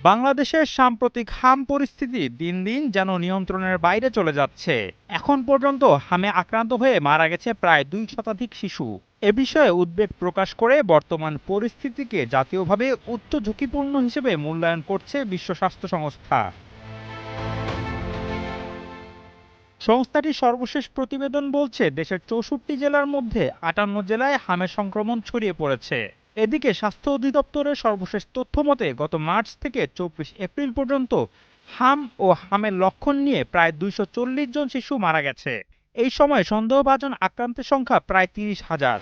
বাংলাদেশের সাম্প্রতিক হাম পরিস্থিতি দিন দিন যেন নিয়ন্ত্রণের বাইরে চলে যাচ্ছে। এখন পর্যন্ত হামে আক্রান্ত হয়ে মারা গেছে প্রায় ২ শতাধিক শিশু। এ বিষয়ে উদ্বেগ প্রকাশ করে বর্তমান পরিস্থিতিকে জাতীয়ভাবে উচ্চ ঝুঁকিপূর্ণ হিসেবে মূল্যায়ন করছে বিশ্ব স্বাস্থ্য সংস্থা। সংস্থাটির সর্বশেষ প্রতিবেদন বলছে, দেশের ৬৪ জেলার মধ্যে ৫৮ জেলায় হামের সংক্রমণ ছড়িয়ে পড়েছে। এদিকে স্বাস্থ্য অধিদপ্তরের সর্বশেষ তথ্য মতে গত মার্চ থেকে ২৪ এপ্রিল পর্যন্ত হাম ও হামের লক্ষণ নিয়ে প্রায় ২৪০ জন শিশু মারা গেছে। এই সময় সন্দেহভাজন আক্রান্তের সংখ্যা প্রায় ৩০,০০০।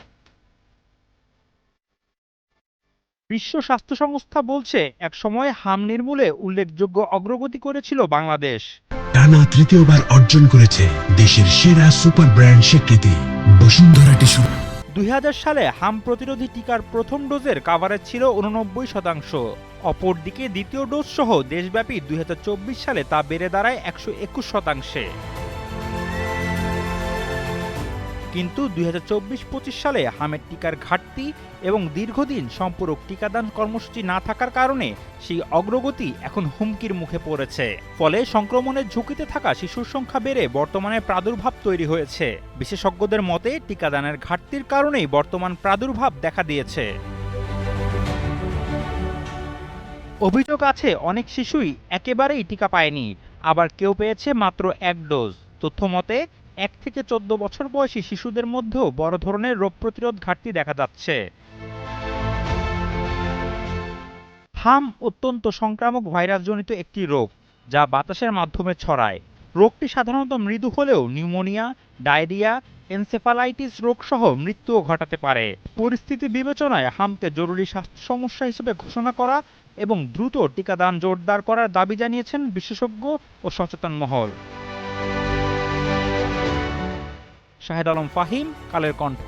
বিশ্ব স্বাস্থ্য সংস্থা বলছে, একসময় হাম নির্মূলে উল্লেখযোগ্য অগ্রগতি করেছিল বাংলাদেশ। টানা তৃতীয়বার অর্জন করেছে দেশের সেরা সুপার ব্র্যান্ড স্বীকৃতি বসুন্ধরা টিস্যু। ২০০০ সালে হাম প্রতিরোধী টিকার প্রথম ডোজের কাভারেজ ছিল ৮৯%। অপরদিকে দ্বিতীয় ডোজ সহ দেশব্যাপী ২০২৪ সালে তা বেড়ে দাঁড়ায় ১২১%। কিন্তু ২০২৪-২৫ সালে হামের টিকার ঘাটতি এবং দীর্ঘদিন সম্পূরক টিকাদান কর্মসূচি না থাকার কারণে সেই অগ্রগতি এখন হুমকির মুখে পড়েছে। ফলে সংক্রমণের ঝুঁকিতে থাকা শিশুর সংখ্যা বেড়ে বর্তমানে প্রাদুর্ভাব তৈরি হয়েছে। বিশেষজ্ঞদের মতে টিকাদানের ঘাটতির কারণেই বর্তমান প্রাদুর্ভাব দেখা দিয়েছে। অভিযোগ আছে, অনেক শিশুই একেবারেই টিকা পায়নি, আবার কেউ পেয়েছে মাত্র ১ ডোজ। তথ্য মতে ১ থেকে ১৪ বছর বয়সী শিশুদের মধ্যেও বড় ধরনের রোগ প্রতিরোধ ঘাটতি দেখা যাচ্ছে। হাম অত্যন্ত সংক্রামক ভাইরাসজনিত একটি রোগ, যা বাতাসের মাধ্যমে ছড়ায়। রোগটি সাধারণত মৃদু হলেও নিউমোনিয়া, ডায়রিয়া, এনসেফালাইটিস রোগসহ মৃত্যুও ঘটাতে পারে। পরিস্থিতি বিবেচনায় হামকে জরুরি স্বাস্থ্য সমস্যা হিসেবে ঘোষণা করা এবং দ্রুত টিকাদান জোরদার করার দাবি জানিয়েছেন বিশেষজ্ঞ ও সচেতন মহল। শাহেদ আলম ফাহিম, কালের কণ্ঠ।